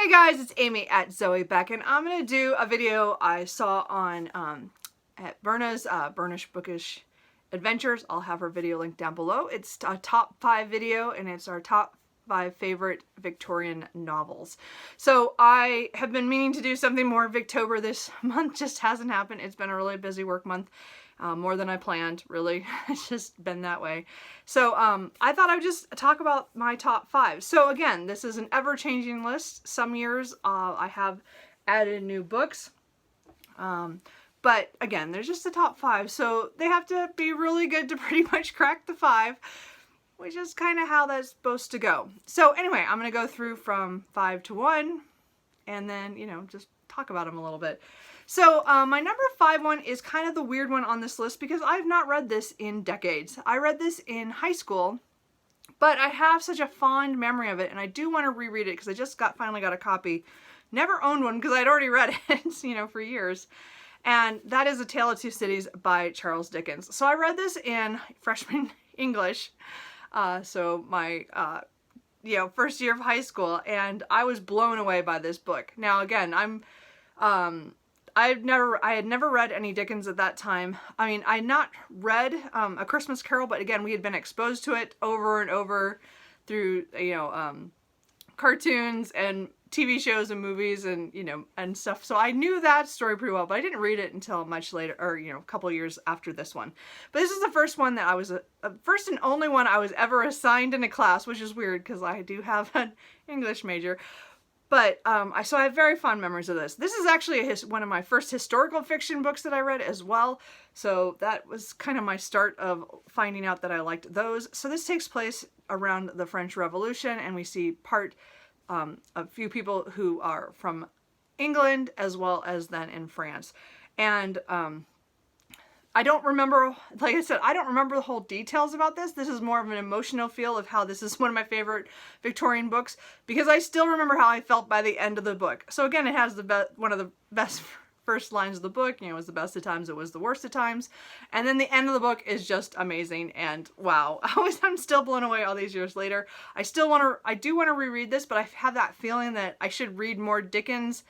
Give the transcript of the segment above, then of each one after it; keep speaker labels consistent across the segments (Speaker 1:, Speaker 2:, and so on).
Speaker 1: Hey guys, it's Amy at Zoe Beck, and I'm going to do a video I saw on at Berna's Bookish Adventures. I'll have her video linked down below. It's a top 5 video, and it's our top 5 favorite Victorian novels. So I have been meaning to do something more Victober this month, just hasn't happened. It's been a really busy work month. More than I planned, really. It's just been that way. So I thought I would just talk about my top 5. So again, this is an ever-changing list. Some years I have added new books. But again, there's just the top 5. So they have to be really good to pretty much crack the 5, which is kind of how that's supposed to go. So anyway, I'm going to go through from 5 to 1 and then, you know, just talk about them a little bit. So my number 5 one is kind of the weird one on this list because I've not read this in decades. I read this in high school, but I have such a fond memory of it, and I do want to reread it because I just finally got a copy. Never owned one because I'd already read it, you know, for years. And that is A Tale of Two Cities by Charles Dickens. So I read this in freshman English, so my you know, first year of high school, and I was blown away by this book. Now again, I had never read any Dickens at that time. I mean, I had not read A Christmas Carol, but again, we had been exposed to it over and over through, you know, cartoons and TV shows and movies and, you know, and stuff. So I knew that story pretty well, but I didn't read it until much later, or, you know, a couple years after this one. But this is the first one that I was, first and only one I was ever assigned in a class, which is weird because I do have an English major. But so I have very fond memories of this. This is actually one of my first historical fiction books that I read as well. So that was kind of my start of finding out that I liked those. So this takes place around the French Revolution, and we see a few people who are from England as well as then in France. And I don't remember, like I said, I don't remember the whole details about this. This is more of an emotional feel of how this is one of my favorite Victorian books, because I still remember how I felt by the end of the book. So again, it has one of the best first lines of the book, you know, it was the best of times, it was the worst of times. And then the end of the book is just amazing, and wow, I'm still blown away all these years later. I do want to reread this, but I have that feeling that I should read more Dickens,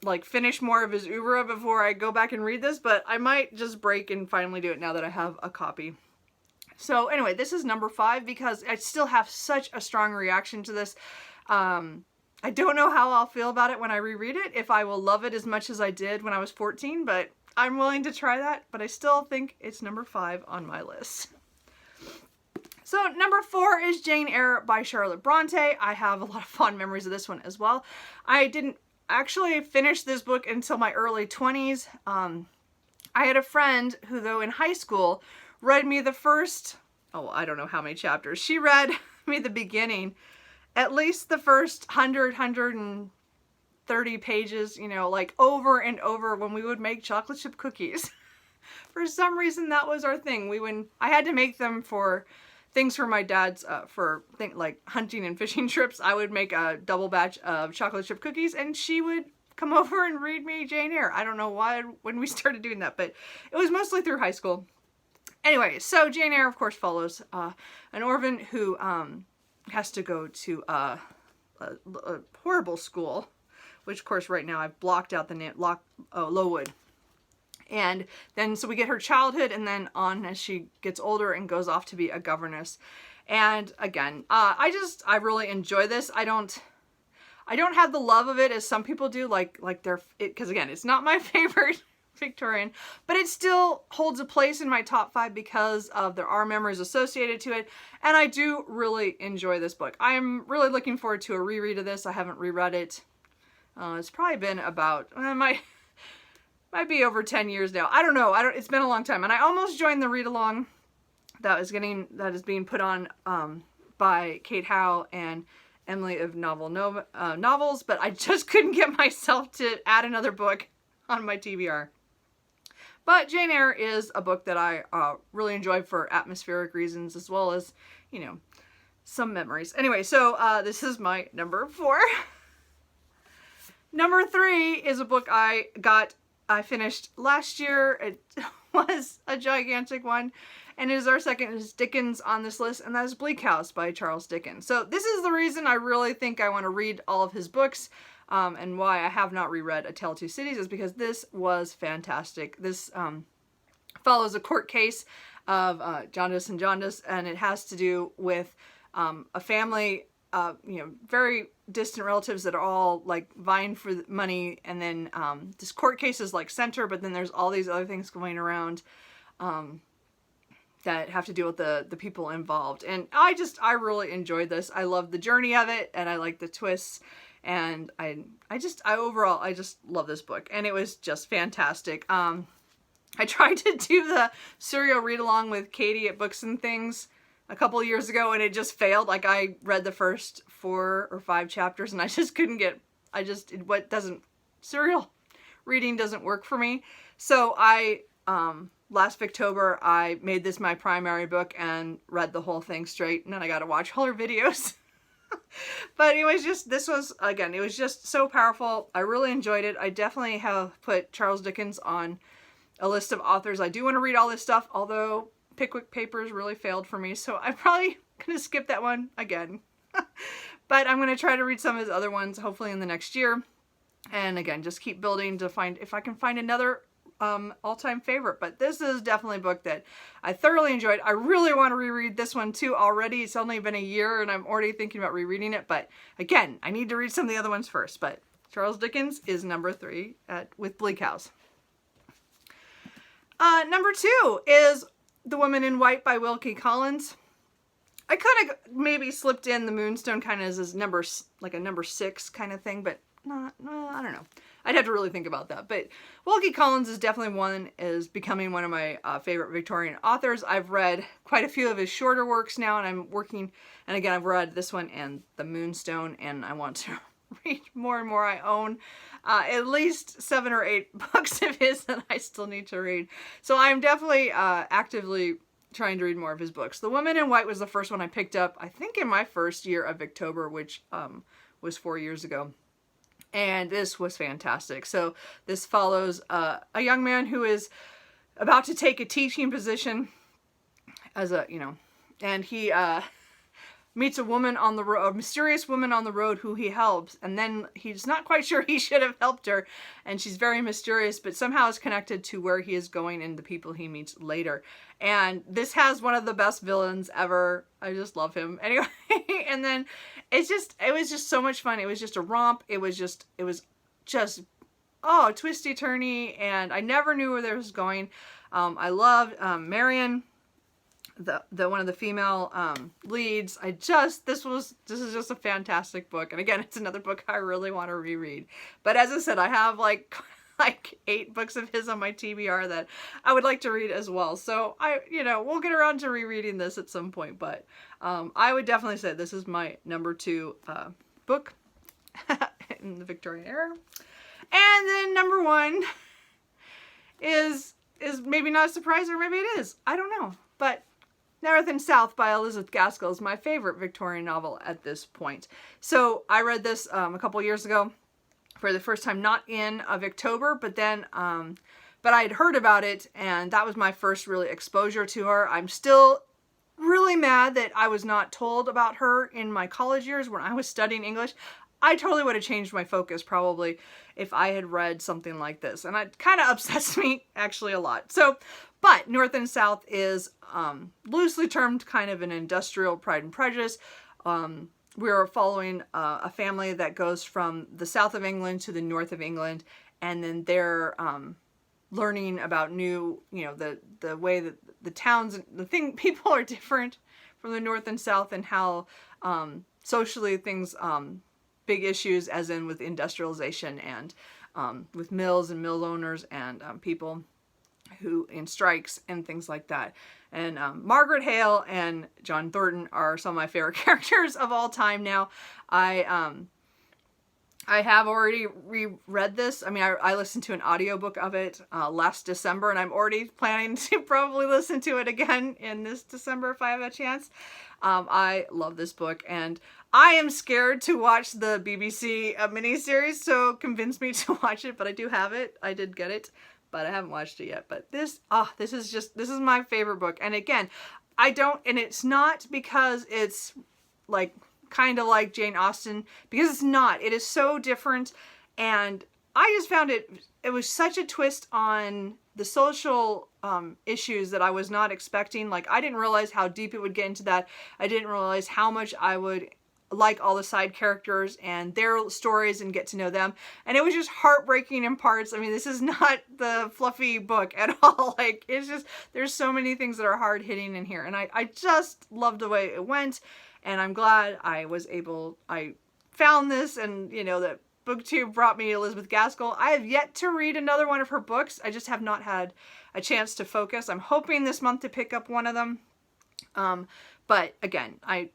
Speaker 1: like finish more of his oeuvre before I go back and read this, but I might just break and finally do it now that I have a copy. So anyway, this is number 5 because I still have such a strong reaction to this. I don't know how I'll feel about it when I reread it, if I will love it as much as I did when I was 14, but I'm willing to try that, but I still think it's number 5 on my list. So number 4 is Jane Eyre by Charlotte Bronte. I have a lot of fond memories of this one as well. I didn't actually finish this book until my early 20s. I had a friend who, though in high school, read me the first, oh, I don't know how many chapters. She read me the beginning, at least the first 130 pages, you know, like over and over when we would make chocolate chip cookies. For some reason, that was our thing. I had to make them for things for my dad's, like hunting and fishing trips. I would make a double batch of chocolate chip cookies, and she would come over and read me Jane Eyre. I don't know why, when we started doing that, but it was mostly through high school. Anyway, so Jane Eyre, of course, follows an orphan who has to go to a horrible school, which, of course, right now I've blocked out the name, Lowood. And then, so we get her childhood and then on as she gets older and goes off to be a governess. And again, I really enjoy this. I don't have the love of it as some people do, because again, it's not my favorite Victorian, but it still holds a place in my top 5 because there are memories associated to it, and I do really enjoy this book. I am really looking forward to a reread of this. I haven't reread it. It's probably been about, might be over 10 years now. I don't know. It's been a long time, and I almost joined the read along that is being put on by Kate Howe and Emily of Novels, but I just couldn't get myself to add another book on my TBR. But Jane Eyre is a book that I really enjoy for atmospheric reasons, as well as, you know, some memories. Anyway, so this is my number 4. Number 3 is a book I finished last year. It was a gigantic one. And it is our second Dickens on this list, and that is Bleak House by Charles Dickens. So this is the reason I really think I want to read all of his books, and why I have not reread A Tale of Two Cities is because this was fantastic. This follows a court case of Jaundice and Jaundice, and it has to do with a family, you know, very distant relatives that are all like vying for money, and then this court case is like center, but then there's all these other things going around that have to deal with the people involved. And I really enjoyed this. I love the journey of it, and I like the twists, and I overall just love this book, and it was just fantastic. I tried to do the serial read along with Katie at Books and Things a couple of years ago, and it just failed. Like, I read the first 4 or 5 chapters, and I just couldn't get, serial reading doesn't work for me. So I, last Victober, I made this my primary book and read the whole thing straight, and then I got to watch all her videos. But it was just, it was just so powerful. I really enjoyed it. I definitely have put Charles Dickens on a list of authors. I do want to read all this stuff, although Pickwick Papers really failed for me, so I'm probably going to skip that one again. But I'm going to try to read some of his other ones, hopefully in the next year. And again, just keep building to find, if I can find another all-time favorite. But this is definitely a book that I thoroughly enjoyed. I really want to reread this one too already. It's only been a year and I'm already thinking about rereading it. But again, I need to read some of the other ones first. But Charles Dickens is number 3 with Bleak House. Number 2 is The Woman in White by Wilkie Collins. I could have maybe slipped in The Moonstone kind of as number, like a number 6 kind of thing, but I don't know. I'd have to really think about that. But Wilkie Collins is definitely becoming one of my favorite Victorian authors. I've read quite a few of his shorter works now, and I'm working, and again, I've read this one and The Moonstone, and I want to read more and more. I own at least 7 or 8 books of his that I still need to read. So I'm definitely actively trying to read more of his books. The Woman in White was the first one I picked up, I think in my first year of Victober, which was 4 years ago. And this was fantastic. So this follows a young man who is about to take a teaching position as and he meets a woman on the road, a mysterious woman on the road who he helps, and then he's not quite sure he should have helped her, and she's very mysterious, but somehow is connected to where he is going and the people he meets later. And this has one of the best villains ever. I just love him. Anyway, and then it was just so much fun. It was just a romp. It was just twisty turny, and I never knew where this was going. I loved Marion, the one of the female leads. This is just a fantastic book, and again, it's another book I really want to reread. But as I said, I have like 8 books of his on my TBR that I would like to read as well. So we'll get around to rereading this at some point. But I would definitely say this is my number 2 book in the Victorian era. And then number 1 is maybe not a surprise, or maybe it is. I don't know, but North and South by Elizabeth Gaskell is my favorite Victorian novel at this point. So I read this a couple years ago for the first time, not in Victober, but then, but I had heard about it, and that was my first really exposure to her. I'm still really mad that I was not told about her in my college years when I was studying English. I totally would have changed my focus probably if I had read something like this, and it kind of upsets me actually a lot. So, but North and South is loosely termed kind of an industrial Pride and Prejudice. We're following a family that goes from the south of England to the north of England, and then they're learning about new, the way that the towns, people are different from the north and south, and how socially things, big issues as in with industrialization and with mills and mill owners and people who in strikes and things like that. And Margaret Hale and John Thornton are some of my favorite characters of all time now. I have already reread this. I mean, I listened to an audiobook of it last December, and I'm already planning to probably listen to it again in this December if I have a chance. I love this book, and I am scared to watch the BBC miniseries, so convince me to watch it, but I do have it. I did get it. but I haven't watched it yet. But this is my favorite book. And again, and it's not because it's like kind of like Jane Austen, because it's not. It is so different, and I just found it was such a twist on the social issues that I was not expecting. Like, I didn't realize how deep it would get into that. I didn't realize how much I would like all the side characters and their stories and get to know them. And it was just heartbreaking in parts. I mean, this is not the fluffy book at all. Like, it's just, there's so many things that are hard hitting in here. And I just loved the way it went. And I'm glad I found this, and, you know, that BookTube brought me Elizabeth Gaskell. I have yet to read another one of her books. I just have not had a chance to focus. I'm hoping this month to pick up one of them. But again, I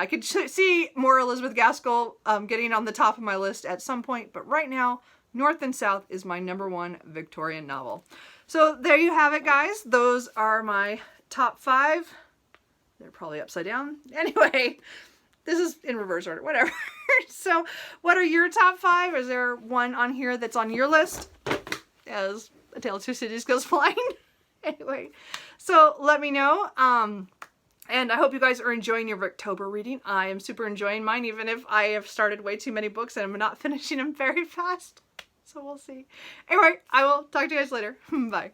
Speaker 1: could see more Elizabeth Gaskell getting on the top of my list at some point. But right now, North and South is my #1 Victorian novel. So there you have it, guys. Those are my top 5. They're probably upside down. Anyway, this is in reverse order, whatever. So what are your top 5? Is there one on here that's on your list? As A Tale of Two Cities goes flying. Anyway, so let me know. And I hope you guys are enjoying your Victober reading. I am super enjoying mine, even if I have started way too many books and I'm not finishing them very fast. So we'll see. Anyway, I will talk to you guys later. Bye.